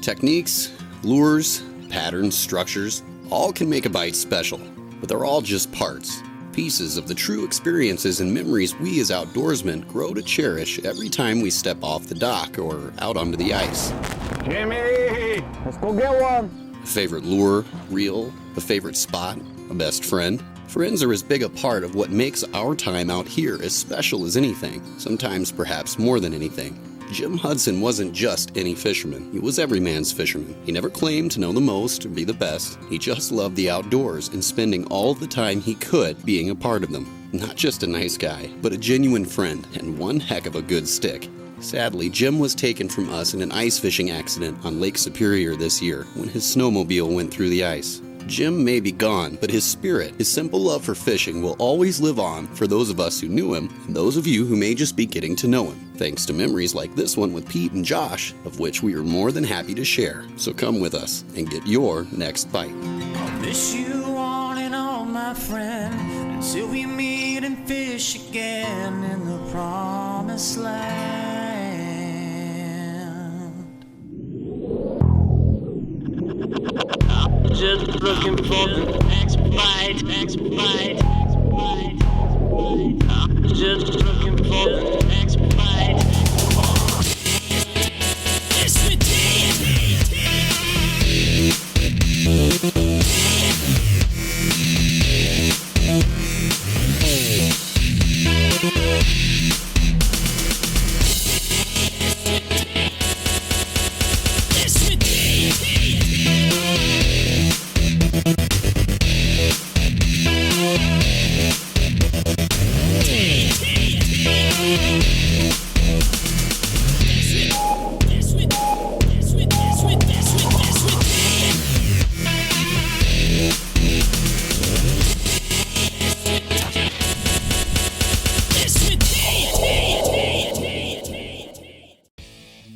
Techniques, lures, patterns, structures, all can make a bite special, but they're all just parts. Pieces of the true experiences and memories we as outdoorsmen grow to cherish every time we step off the dock or out onto the ice. Jimmy, let's go get one. A favorite lure, reel, a favorite spot, a best friend. Friends are as big a part of what makes our time out here as special as anything, sometimes perhaps more than anything. Jim Hudson wasn't just any fisherman, he was every man's fisherman. He never claimed to know the most or be the best. He just loved the outdoors and spending all the time he could being a part of them. Not just a nice guy, but a genuine friend and one heck of a good stick. Sadly, Jim was taken from us in an ice fishing accident on Lake Superior this year when his snowmobile went through the ice. Jim may be gone, but his spirit, his simple love for fishing will always live on for those of us who knew him and those of you who may just be getting to know him, thanks to memories like this one with Pete and Josh, of which we are more than happy to share. So come with us and get your next bite. I'll miss you on and on, my friend, until we meet and fish again in the promised land. Just looking for the next bite, next bite, next bite, next bite. Just looking for the next bite. Yes, we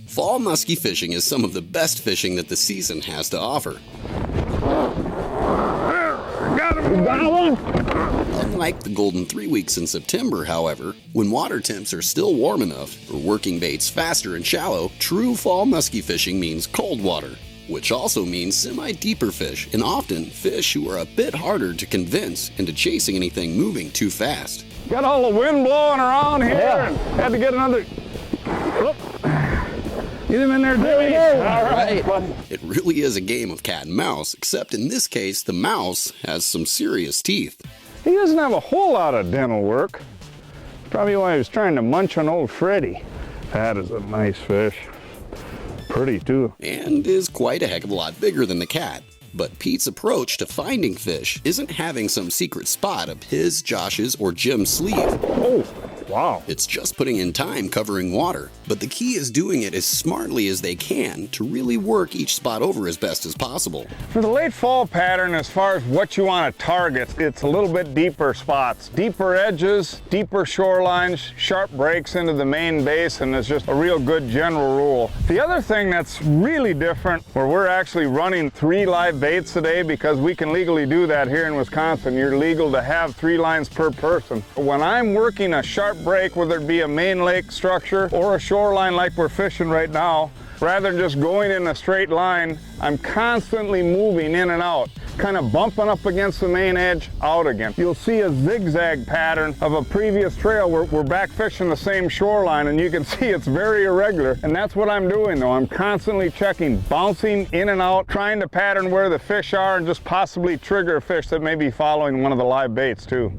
Fall musky fishing is some of the best fishing that the season has to offer. Got one. Unlike the golden 3 weeks in September, however, when water temps are still warm enough for working baits faster and shallow, true fall musky fishing means cold water, which also means semi-deeper fish, and often fish who are a bit harder to convince into chasing anything moving too fast. Got all the wind blowing around here and had to get another. Oh. Get him in there, Jimmy. All right, buddy. It really is a game of cat and mouse, except in this case, the mouse has some serious teeth. He doesn't have a whole lot of dental work. Probably why he was trying to munch on old Freddy. That is a nice fish. Pretty, too. And is quite a heck of a lot bigger than the cat. But Pete's approach to finding fish isn't having some secret spot up his, Josh's, or Jim's sleeve. Oh, wow. It's just putting in time covering water. But the key is doing it as smartly as they can to really work each spot over as best as possible. For the late fall pattern, as far as what you want to target, it's a little bit deeper spots. Deeper edges, deeper shorelines, sharp breaks into the main basin is just a real good general rule. The other thing that's really different, where we're actually running 3 live baits a day, because we can legally do that here in Wisconsin. You're legal to have 3 lines per person. When I'm working a sharp break, whether it be a main lake structure or a shoreline like we're fishing right now, rather than just going in a straight line, I'm constantly moving in and out, kind of bumping up against the main edge, out again. You'll see a zigzag pattern of a previous trail where we're back fishing the same shoreline, and you can see it's very irregular. And that's what I'm doing though. I'm constantly checking, bouncing in and out, trying to pattern where the fish are and just possibly trigger a fish that may be following one of the live baits too.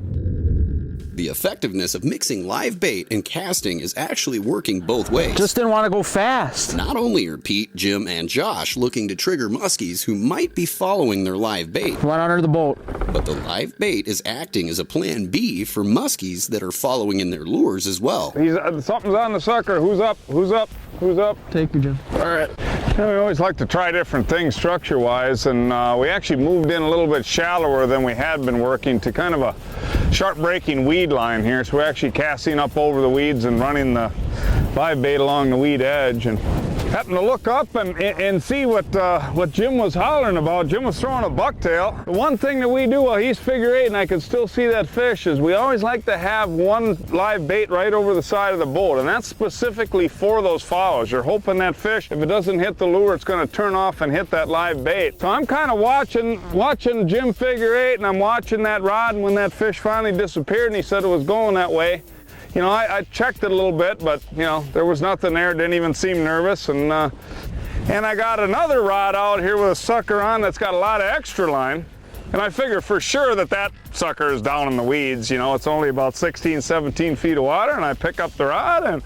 The effectiveness of mixing live bait and casting is actually working both ways. Just didn't want to go fast. Not only are Pete, Jim, and Josh looking to trigger muskies who might be following their live bait, Run under the boat. but the live bait is acting as a plan B for muskies that are following in their lures as well. Something's on the sucker. Who's up? Who's up? Who's up? Take your Jim. All right. We always like to try different things structure-wise, and we actually moved in a little bit shallower than we had been working to kind of a sharp breaking weed line here. So we're actually casting up over the weeds and running the live bait along the weed edge. And happened to look up and see what Jim was hollering about. Jim was throwing a bucktail. The one thing that we do while he's figure eight and I can still see that fish is we always like to have one live bait right over the side of the boat, and that's specifically for those follows. You're hoping that fish, if it doesn't hit the lure, it's going to turn off and hit that live bait. So I'm kind of watching Jim figure eight, and I'm watching that rod, and when that fish finally disappeared and he said it was going that way, you know, I checked it a little bit, but you know, there was nothing there. It didn't even seem nervous. And I got another rod out here with a sucker on that's got a lot of extra line. And I figure for sure that sucker is down in the weeds. You know, it's only about 16, 17 feet of water, and I pick up the rod and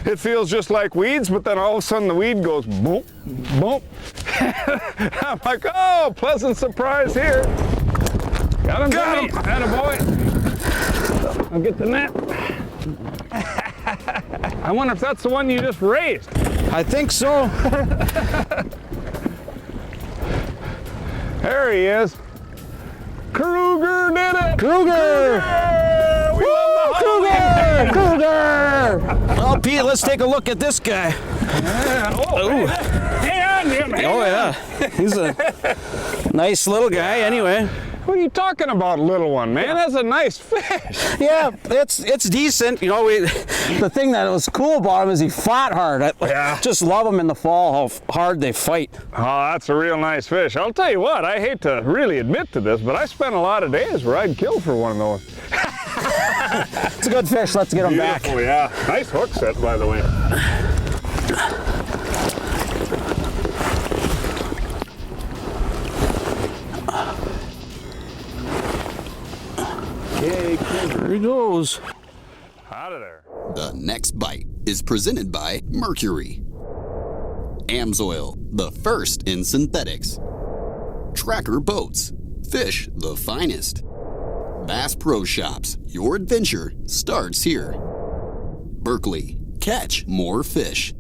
it feels just like weeds, but then all of a sudden the weed goes boom, boom. I'm like, oh, pleasant surprise here. Got him, Jimmy. Attaboy. I'll get the net. I wonder if that's the one you just raised. I think so. There he is. Kruger did it! Kruger! We love the Kruger! Well, Pete, let's take a look at this guy. Yeah. Oh, hang on, Jim. Hang on. Yeah. He's a nice little guy anyway. What are you talking about, little one, man? That's a nice fish. Yeah, it's decent. You know, the thing that was cool about him is he fought hard. I just love him in the fall, how hard they fight. Oh, that's a real nice fish. I'll tell you what, I hate to really admit to this, but I spent a lot of days where I'd kill for one of those. It's a good fish. Let's get him back. Yeah. Nice hook set, by the way. There he goes. Out of there. The next bite is presented by Mercury. Amsoil, the first in synthetics. Tracker Boats, fish the finest. Bass Pro Shops, your adventure starts here. Berkeley, catch more fish.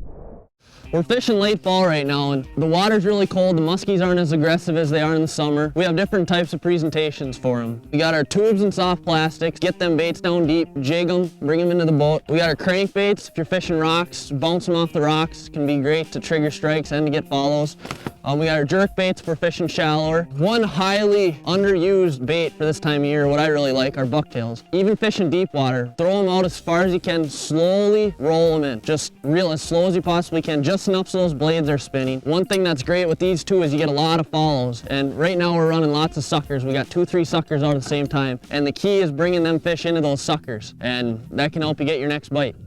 We're fishing late fall right now, and the water's really cold. The muskies aren't as aggressive as they are in the summer. We have different types of presentations for them. We got our tubes and soft plastics, get them baits down deep, jig them, bring them into the boat. We got our crankbaits. If you're fishing rocks, bounce them off the rocks. Can be great to trigger strikes and to get follows. We got our jerk baits for fishing shallower. One highly underused bait for this time of year, what I really like, are bucktails. Even fishing deep water, throw them out as far as you can, slowly roll them in. Just reel as slow as you possibly can, just enough so those blades are spinning. One thing that's great with these two is you get a lot of follows. And right now we're running lots of suckers. We got 2-3 suckers out at the same time. And the key is bringing them fish into those suckers. And that can help you get your next bite.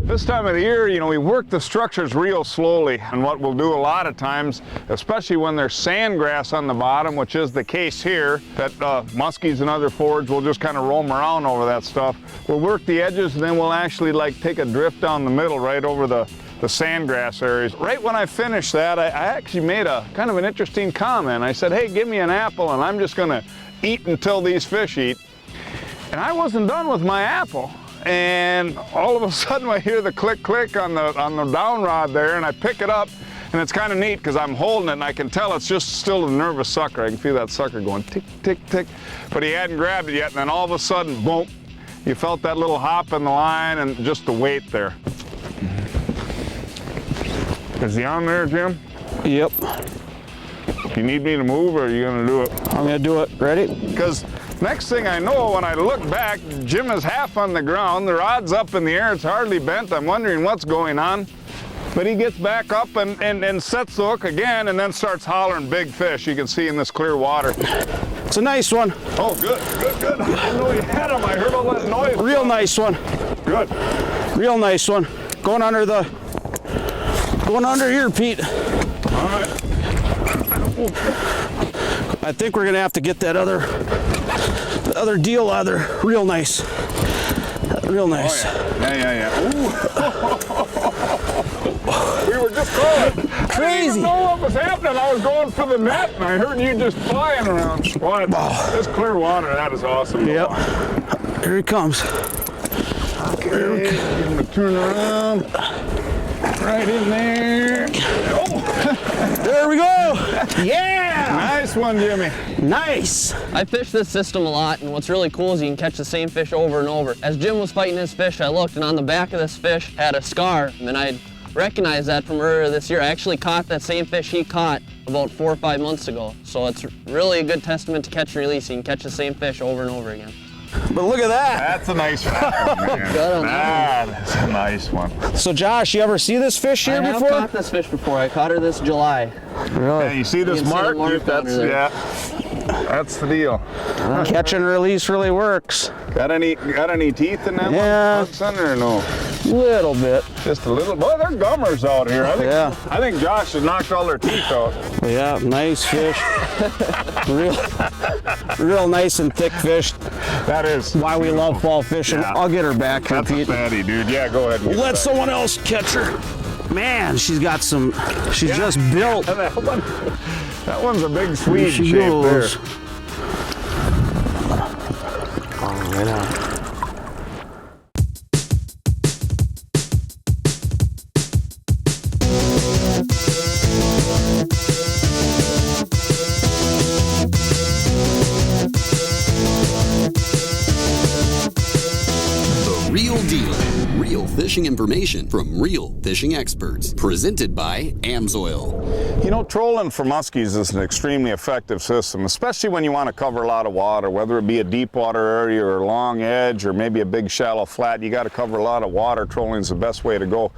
This time of the year, you know, we work the structures real slowly, and what we'll do a lot of times, especially when there's sandgrass on the bottom, which is the case here, that muskies and other forage will just kind of roam around over that stuff. We'll work the edges, and then we'll actually like take a drift down the middle right over the sandgrass areas. Right when I finished that, I actually made a kind of an interesting comment. I said, hey, give me an apple, and I'm just gonna eat until these fish eat. And I wasn't done with my apple. And all of a sudden I hear the click click on the down rod there, and I pick it up, and it's kind of neat because I'm holding it and I can tell it's just still a nervous sucker. I can feel that sucker going tick, tick, tick, but he hadn't grabbed it yet, and then all of a sudden, boom, you felt that little hop in the line and just the weight there. Is he on there, Jim? Yep. You need me to move, or are you gonna do it? I'm gonna do it. Ready? Because next thing I know, when I look back, Jim is half on the ground, the rod's up in the air, it's hardly bent, I'm wondering what's going on. But he gets back up and sets the hook again, and then starts hollering big fish. You can see in this clear water. It's a nice one. Oh, good, good, good. I didn't know you had him. I heard all that noise. Real nice one. Good. Real nice one. Going under here, Pete. All right. I think we're gonna have to get that other deal out there. Real nice. Real nice. Oh, yeah. We were just calling. Crazy. I didn't even know what was happening. I was going for the net, and I heard you just flying around. Boy, this clear water, that is awesome. Yep. Here he comes. Okay, give him a turn around. Right in there. Oh. There we go. Yeah. Nice one, Jimmy. Nice. I fish this system a lot, and what's really cool is you can catch the same fish over and over. As Jim was fighting his fish, I looked, and on the back of this fish had a scar, and then I'd recognized that from earlier this year. I actually caught that same fish he caught about 4 or 5 months ago. So it's really a good testament to catch and release. You can catch the same fish over and over again. But look at that. That's a nice one, man. That is a nice one. So Josh, you ever see this fish here before? I have caught this fish before. I caught her this July. Really? Yeah, you see this You can see the mark? mark under there. Yeah. That's the deal. Catch and release really works. Got any teeth in that Yeah. one, Hudson, or no? Little bit. Just a little. Boy, they're gummers out here. Yeah. I think Josh has knocked all their teeth out. Yeah, nice fish. real nice and thick fish. That is Why we love fall fishing. Yeah. I'll get her back here, That's a Pete. fatty, dude. Yeah, go ahead. And get Let it back. someone else catch her. Man, she's got some. She's just built. That one's a big Swede Here she shape there. goes. Oh, right on. The Real Deal. Real fishing information from real fishing experts. Presented by AMSOIL. You know, trolling for muskies is an extremely effective system, especially when you want to cover a lot of water, whether it be a deep water area or a long edge or maybe a big shallow flat. You got to cover a lot of water. Trolling is the best way to go.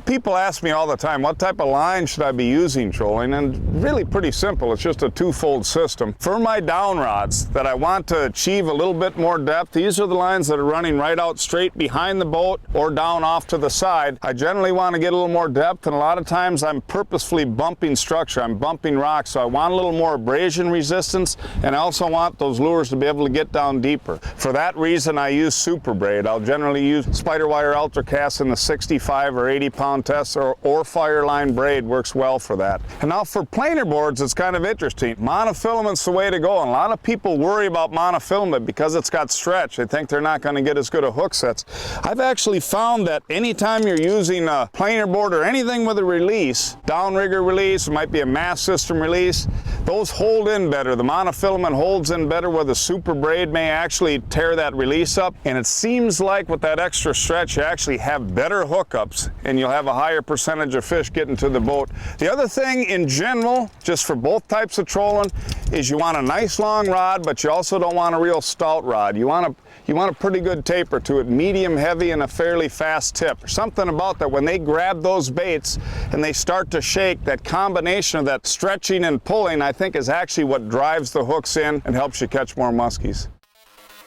People ask me all the time, what type of line should I be using trolling? And really pretty simple. It's just a twofold system. For my down rods that I want to achieve a little bit more depth, these are the lines that are running right out straight behind the boat or down off to the side. I generally want to get a little more depth, and a lot of times I'm purposefully bumping structure. I'm bumping rocks, so I want a little more abrasion resistance, and I also want those lures to be able to get down deeper. For that reason, I use super braid. I'll generally use spider wire ultra cast in the 65 or 80 pound test, or fireline braid works well for that. And now for planer boards, it's kind of interesting. Monofilament's the way to go, and a lot of people worry about monofilament because it's got stretch. They think they're not going to get as good a hook sets. I've actually found that anytime you're using a planer board or anything with a release, downrigger release, it might be a mass system release, those hold in better. The monofilament holds in better, where the super braid may actually tear that release up. And it seems like with that extra stretch, you actually have better hookups, and you'll have a higher percentage of fish getting to the boat. The other thing in general, just for both types of trolling, is you want a nice long rod, but you also don't want a real stout rod. You want a pretty good taper to it, medium heavy and a fairly fast tip. Something about that, when they grab those baits and they start to shake, that combination of that stretching and pulling, I think, is actually what drives the hooks in and helps you catch more muskies.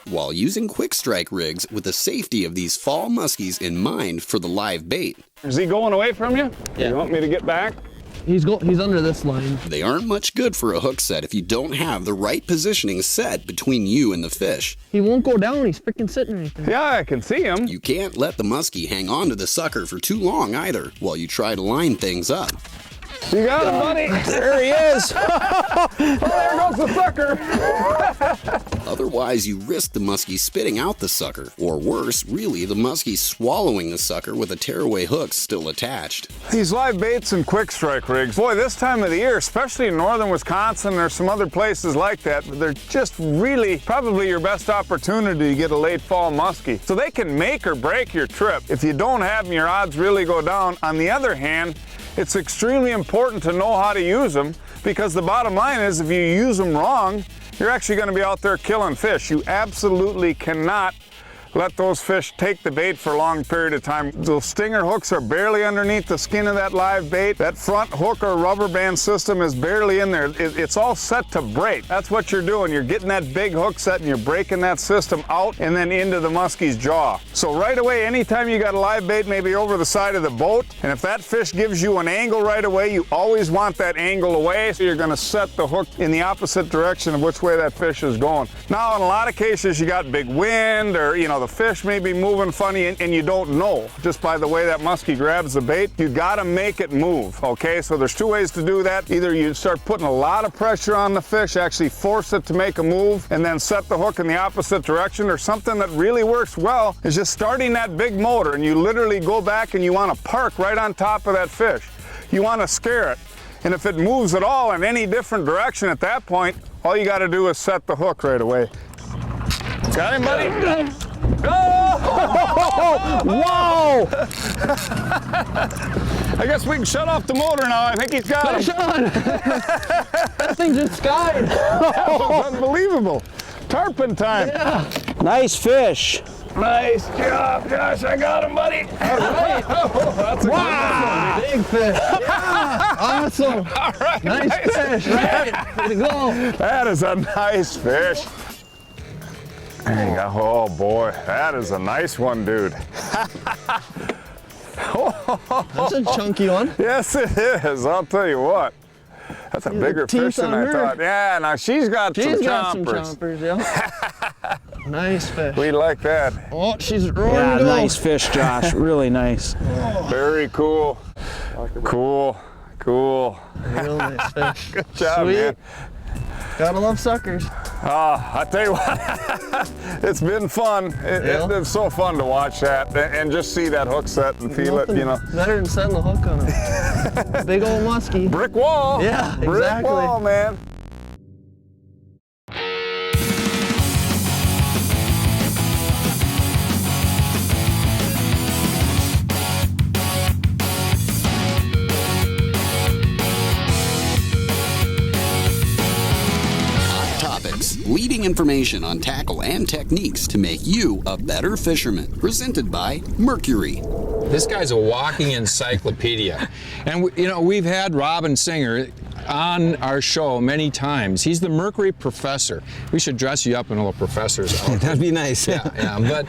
While using quick strike rigs with the safety of these fall muskies in mind for the live bait. Is he going away from you? Yeah. You want me to get back? He's under this line. They aren't much good for a hook set if you don't have the right positioning set between you and the fish. He won't go down. He's freaking sitting right there. Yeah, I can see him. You can't let the muskie hang on to the sucker for too long either while you try to line things up. You got him, buddy. There he is. Oh, there goes the sucker. Otherwise, you risk the muskie spitting out the sucker, or worse, really, the muskie swallowing the sucker with a tearaway hook still attached. These live baits and quick strike rigs, boy, this time of the year, especially in northern Wisconsin, there's some other places like that, but they're just really probably your best opportunity to get a late fall muskie. So they can make or break your trip. If you don't have them, your odds really go down. On the other hand, it's extremely important to know how to use them, because the bottom line is, if you use them wrong, you're actually going to be out there killing fish. You absolutely cannot let those fish take the bait for a long period of time. Those stinger hooks are barely underneath the skin of that live bait. That front hook or rubber band system is barely in there. It's all set to break. That's what you're doing. You're getting that big hook set and you're breaking that system out and then into the muskie's jaw. So right away, anytime you got a live bait maybe over the side of the boat, and if that fish gives you an angle right away, you always want that angle away, so you're gonna set the hook in the opposite direction of which way that fish is going. Now, in a lot of cases, you got big wind, or the fish may be moving funny and you don't know just by the way that muskie grabs the bait. You got to make it move, okay? So there's two ways to do that. Either you start putting a lot of pressure on the fish, actually force it to make a move, and then set the hook in the opposite direction, or something that really works well is just starting that big motor, and you literally go back and you want to park right on top of that fish. You want to scare it. And if it moves at all in any different direction at that point, all you got to do is set the hook right away. Got him, buddy? Oh! Whoa! I guess we can shut off the motor now. I think he's got him. on! That thing just skied. That was unbelievable. Tarpon time. Yeah. Nice fish. Nice job, Josh. I got him, buddy. All right. That's a Wow. Big fish. Yeah. Awesome. All right. Nice fish. Right. Way to go. That is a nice fish. There you go. Oh boy, that is a nice one, dude. That's a chunky one. Yes, it is. I'll tell you what. That's a bigger fish than I thought. Yeah, now she's got some chompers. Yeah. Nice fish. We like that. Oh, she's roaring. Yeah, nice fish, Josh. Really nice. Very cool. Cool. Cool. Real nice fish. Good job, Sweet. man. Gotta love suckers. I tell you what, it's been fun. It's so fun to watch that and just see that hook set and feel it, you know. Better than setting the hook on it. Big old muskie. Brick wall. Yeah, exactly. Brick wall, man. Leading information on tackle and techniques to make you a better fisherman. Presented by Mercury. This guy's a walking encyclopedia. And you know, we've had Robin Singer on our show many times. He's the Mercury professor. We should dress you up in a little professor's outfit. That'd be nice. Yeah. But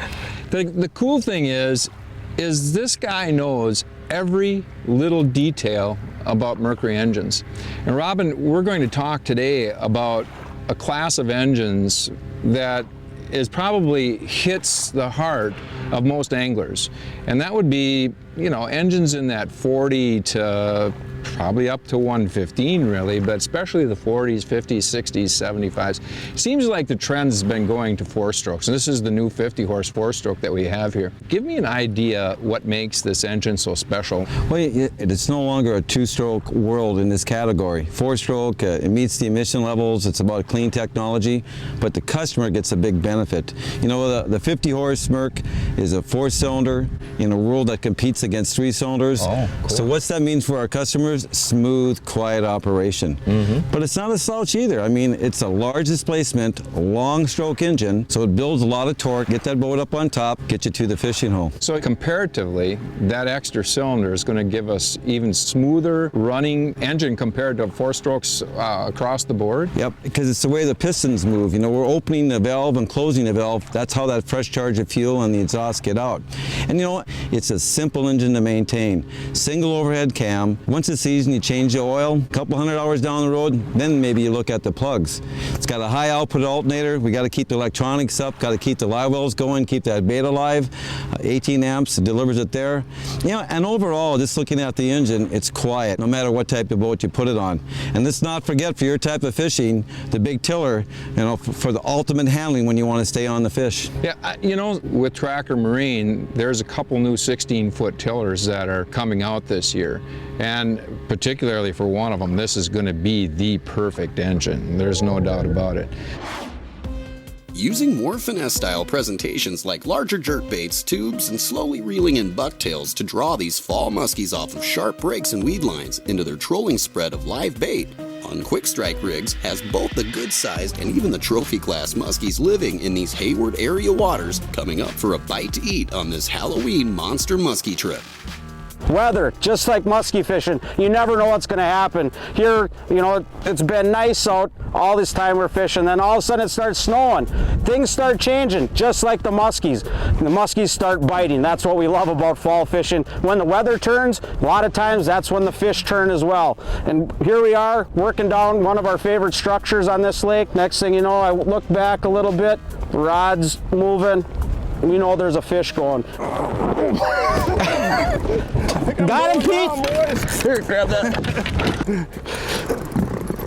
the cool thing is this guy knows every little detail about Mercury engines. And Robin, we're going to talk today about a class of engines that is probably hits the heart of most anglers. And that would be, you know, engines in that 40 to probably up to 115 really, but especially the 40s, 50s, 60s, 75s. Seems like the trend has been going to 4-strokes. And this is the new 50-horse 4-stroke that we have here. Give me an idea what makes this engine so special. Well, it's no longer a 2-stroke world in this category. 4-stroke, it meets the emission levels, it's about clean technology, but the customer gets a big benefit. You know, the 50-horse Merc is a 4-cylinder in a world that competes against 3-cylinders. Oh, cool. So what's that mean for our customers? Smooth, quiet operation. But it's not a slouch either. I mean, it's a large displacement, long stroke engine, so it builds a lot of torque, get that boat up on top, get you to the fishing hole. So comparatively, that extra cylinder is going to give us even smoother running engine compared to 4-strokes across the board? Yep, because it's the way the pistons move. You know, we're opening the valve and closing the valve. That's how that fresh charge of fuel and the exhaust get out. And you know what? It's a simple engine to maintain. Single overhead cam. Once it's season, you change the oil. A couple hundred hours down the road, then maybe you look at the plugs. It's got a high output alternator. We got to keep the electronics up, got to keep the live wells going, keep that beta alive. 18 amps, it delivers it there. You know, and overall, just looking at the engine, it's quiet, no matter what type of boat you put it on. And let's not forget, for your type of fishing, the big tiller, you know, for the ultimate handling when you want to stay on the fish. Yeah, you know, with Tracker Marine, there's a couple new 16-foot tillers that are coming out this year. And particularly for one of them, this is going to be the perfect engine. There's no doubt about it. Using more finesse-style presentations like larger jerkbaits, tubes, and slowly reeling in bucktails to draw these fall muskies off of sharp breaks and weed lines into their trolling spread of live bait, On Quick Strike Rigs has both the good-sized and even the trophy-class muskies living in these Hayward area waters coming up for a bite to eat on this Halloween monster muskie trip. Weather, just like musky fishing, you never know what's going to happen. Here, you know, it's been nice out all this time we're fishing, then all of a sudden it starts snowing. Things start changing, just like the muskies. The muskies start biting. That's what we love about fall fishing. When the weather turns, a lot of times that's when the fish turn as well. And here we are, working down one of our favorite structures on this lake. Next thing you know, I look back a little bit, the rod's moving. We know there's a fish going. Got him, Pete! Here, grab that.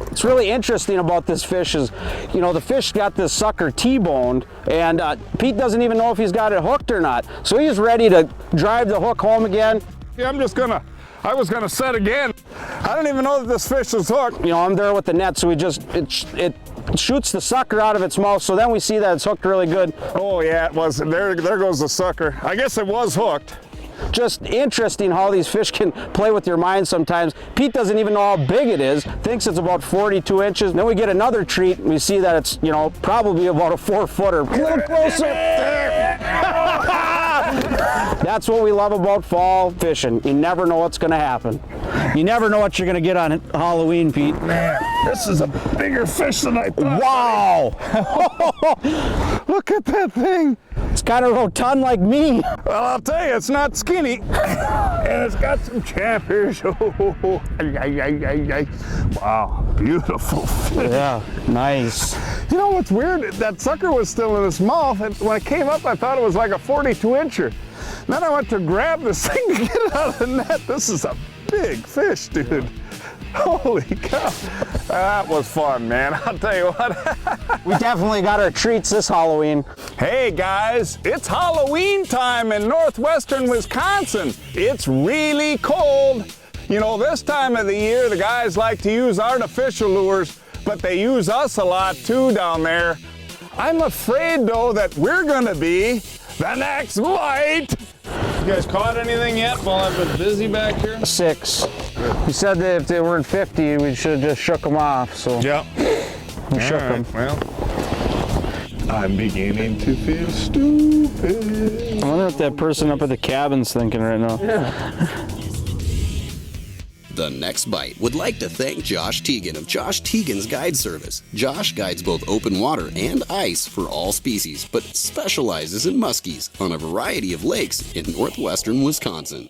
What's really interesting about this fish is, you know, the fish got this sucker T-boned, and Pete doesn't even know if he's got it hooked or not. So he's ready to drive the hook home again. Yeah, I was gonna set again. I don't even know that this fish is hooked. You know, I'm there with the net, so it shoots the sucker out of its mouth, so then we see that it's hooked really good. Oh yeah, it was. There goes the sucker. I guess it was hooked. just interesting how these fish can play with your mind sometimes. Pete doesn't even know how big it is, thinks it's about 42 inches. Then we get another treat, and we see that it's, you know, probably about a 4-footer. A little closer. That's what we love about fall fishing. You never know what's going to happen. You never know what you're going to get on Halloween, Pete. Man, this is a bigger fish than I thought. Wow! Look at that thing. It's kind of rotund like me. Well, I'll tell you, it's not skinny. And it's got some champers. Wow, beautiful fish. Yeah, nice. You know what's weird? That sucker was still in his mouth, and when it came up, I thought it was like a 42-incher. Then I went to grab this thing to get it out of the net. This is a big fish, dude. Holy cow. That was fun, man. I'll tell you what. We definitely got our treats this Halloween. Hey guys, it's Halloween time in northwestern Wisconsin. It's really cold. You know, this time of the year, the guys like to use artificial lures, but they use us a lot too down there. I'm afraid though that we're gonna be the next bite. You guys caught anything yet while I've been busy back here? 6. He said that if they weren't 50, we should have just shook them off, so. Yep. We shook them. Well, I'm beginning to feel stupid. I wonder if that person up at the cabin's thinking right now. Yeah. The Next Bite would like to thank Josh Teagan of Josh Teagan's Guide Service. Josh guides both open water and ice for all species, but specializes in muskies on a variety of lakes in northwestern Wisconsin.